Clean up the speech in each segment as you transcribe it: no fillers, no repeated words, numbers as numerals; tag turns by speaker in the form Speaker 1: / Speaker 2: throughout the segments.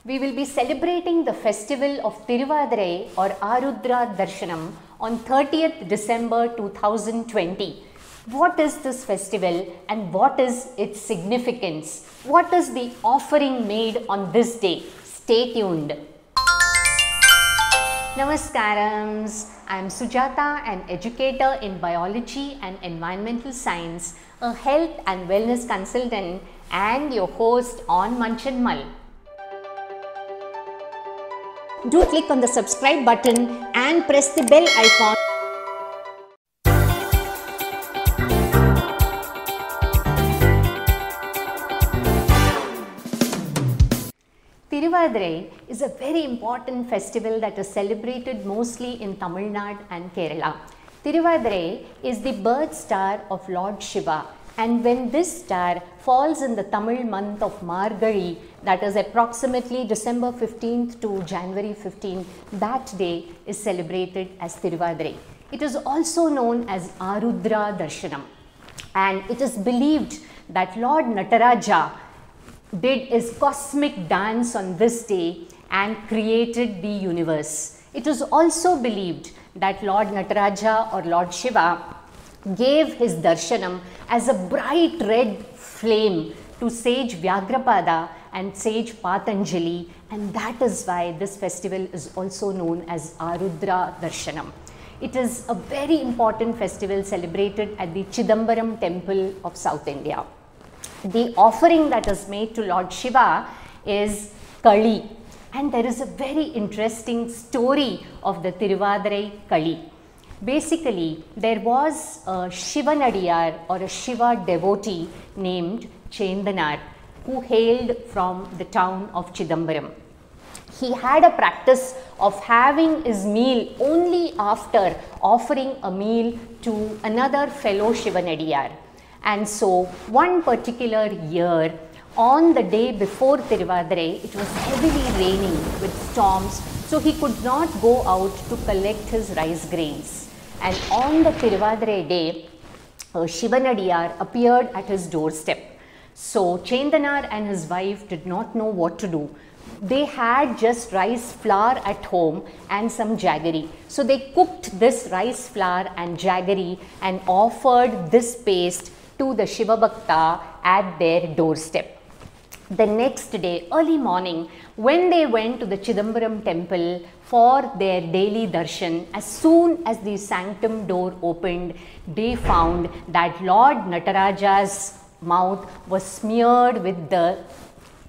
Speaker 1: We will be celebrating the festival of Thiruvathirai or Arudra Darshanam on 30th December 2020. What is this festival and what is its significance? What is the offering made on this day? Stay tuned. Namaskarams, I am Sujata, an educator in biology and environmental science, a health and wellness consultant and your host on Manchanmal. Do click on the subscribe button and press the bell icon. Thiruvathirai is a very important festival that is celebrated mostly in Tamil Nadu and Kerala. Thiruvathirai is the birth star of Lord Shiva, and when this star falls in the Tamil month of Margazhi, that is approximately December 15th to January 15th, that day is celebrated as Thiruvathirai. It is also known as Arudra Darshanam, and it is believed that Lord Nataraja did his cosmic dance on this day and created the universe. It is also believed that Lord Nataraja or Lord Shiva gave his darshanam as a bright red flame to sage Vyagrapada and sage Patanjali, and that is why this festival is also known as Arudra Darshanam. It is a very important festival celebrated at the Chidambaram temple of South India. The offering that is made to Lord Shiva is Kali, and there is a very interesting story of the Thiruvathirai Kali. Basically, there was a Shivanadiyar or a Shiva devotee named Chendanar who hailed from the town of Chidambaram. He had a practice of having his meal only after offering a meal to another fellow Shivanadiyar. And so, one particular year, on the day before Thiruvathirai, it was heavily raining with storms, so he could not go out to collect his rice grains. And on the Thiruvathirai day, Shivanadiyar appeared at his doorstep. So, Chendanar and his wife did not know what to do. They had just rice flour at home and some jaggery. So, they cooked this rice flour and jaggery and offered this paste to the Shiva Bhakta at their doorstep. The next day, early morning, when they went to the Chidambaram temple for their daily darshan, as soon as the sanctum door opened, they found that Lord Nataraja's mouth was smeared with the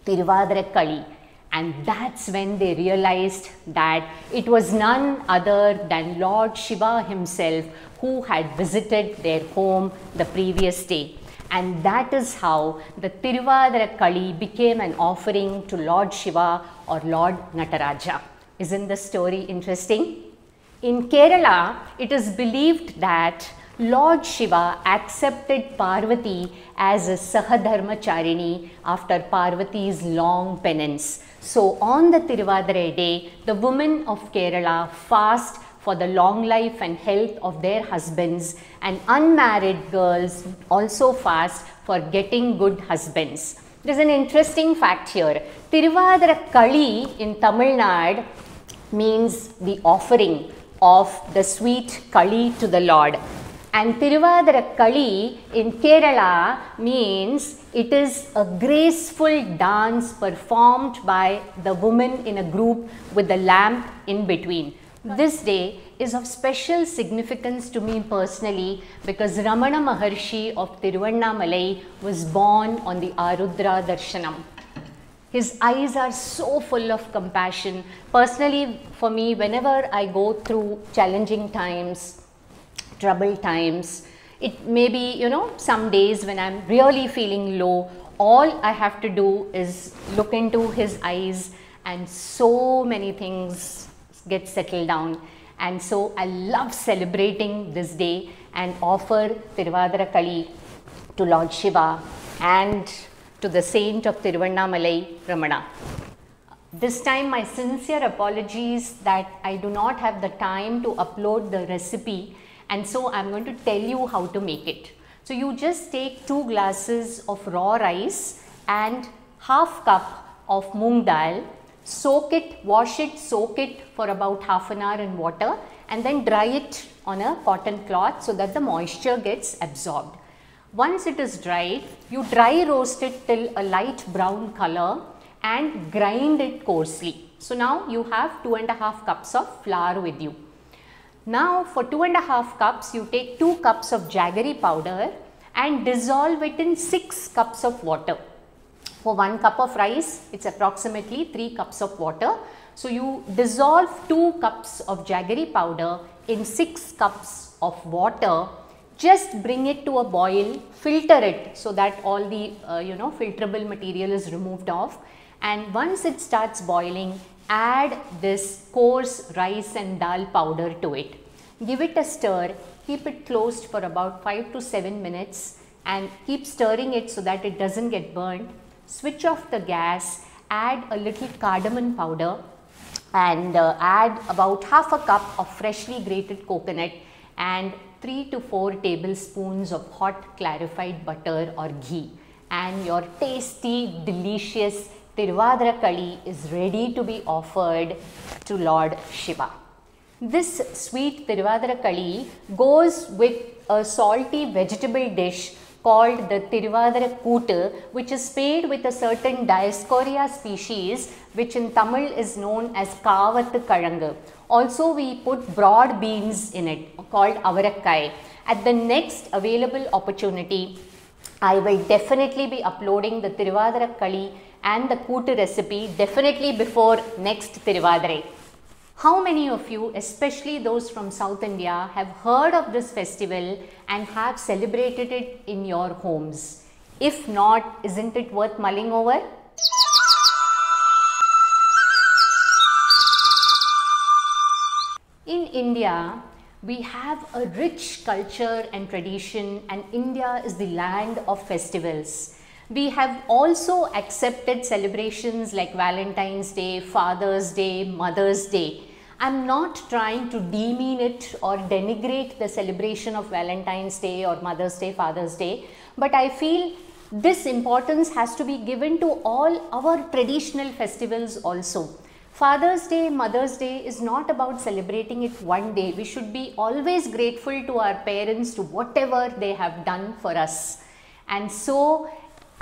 Speaker 1: Thiruvathirai Kali. And that's when they realized that it was none other than Lord Shiva himself who had visited their home the previous day. And that is how the Thiruvathirai Kali became an offering to Lord Shiva or Lord Nataraja. Isn't the story interesting? In Kerala, it is believed that Lord Shiva accepted Parvati as a Sahadharmacharini after Parvati's long penance. So, on the Thiruvathirai day, the women of Kerala fast for the long life and health of their husbands, and unmarried girls also fast for getting good husbands. There is an interesting fact here. Thiruvathirai Kali in Tamil Nadu means the offering of the sweet Kali to the Lord. And Thiruvathirai Kali in Kerala means it is a graceful dance performed by the woman in a group with the lamp in between. This day is of special significance to me personally because Ramana Maharshi of Tiruvannamalai was born on the Arudra Darshanam. His eyes are so full of compassion. Personally, for me, whenever I go through challenging times, troubled times, it may be, some days when I'm really feeling low, all I have to do is look into his eyes and so many things get settled down. And so I love celebrating this day and offer Thiruvathirai Kali to Lord Shiva and to the saint of Tiruvannamalai, Ramana. This time my sincere apologies that I do not have the time to upload the recipe, and so I'm going to tell you how to make it. So you just take 2 glasses of raw rice and half cup of moong dal, soak it, wash it, soak it for about half an hour in water, and then dry it on a cotton cloth so that the moisture gets absorbed. Once it is dried, you dry roast it till a light brown color and grind it coarsely. So now you have 2.5 cups of flour with you. Now for 2.5 cups, you take 2 cups of jaggery powder and dissolve it in 6 cups of water. For 1 cup of rice, it's approximately 3 cups of water. So you dissolve 2 cups of jaggery powder in 6 cups of water. Just bring it to a boil, filter it so that all the filterable material is removed off, and once it starts boiling, add this coarse rice and dal powder to it. Give it a stir, keep it closed for about 5 to 7 minutes and keep stirring it so that it doesn't get burnt. Switch off the gas, add a little cardamom powder and add about half a cup of freshly grated coconut and 3 to 4 tablespoons of hot clarified butter or ghee, and your tasty, delicious Tiruvadara Kali is ready to be offered to Lord Shiva. This sweet Tiruvadara Kali goes with a salty vegetable dish called the Tiruvadara Kootu, which is made with a certain Dioscorea species, which in Tamil is known as Kavathu Kalangu. Also we put broad beans in it called Avarakkai. At the next available opportunity, I will definitely be uploading the Tiruvadara Kali and the Kootu recipe definitely before next Tiruvadarai. How many of you, especially those from South India, have heard of this festival and have celebrated it in your homes? If not, isn't it worth mulling over? In India, we have a rich culture and tradition, and India is the land of festivals. We have also accepted celebrations like Valentine's Day, Father's Day, Mother's Day. I'm not trying to demean it or denigrate the celebration of Valentine's Day or Mother's Day, Father's Day, but I feel this importance has to be given to all our traditional festivals also. Father's Day, Mother's Day is not about celebrating it one day. We should be always grateful to our parents to whatever they have done for us. And so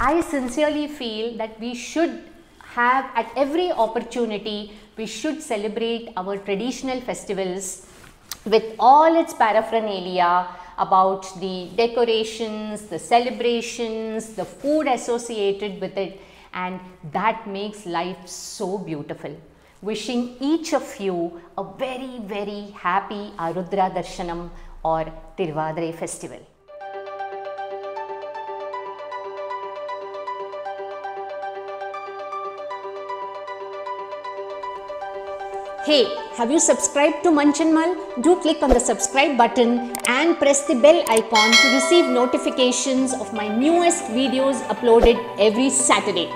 Speaker 1: I sincerely feel that we should have, at every opportunity, we should celebrate our traditional festivals with all its paraphernalia about the decorations, the celebrations, the food associated with it, and that makes life so beautiful. Wishing each of you a very, very happy Arudra Darshanam or Tiruvadarai festival. Hey, have you subscribed to Manchanmal? Do click on the subscribe button and press the bell icon to receive notifications of my newest videos uploaded every Saturday.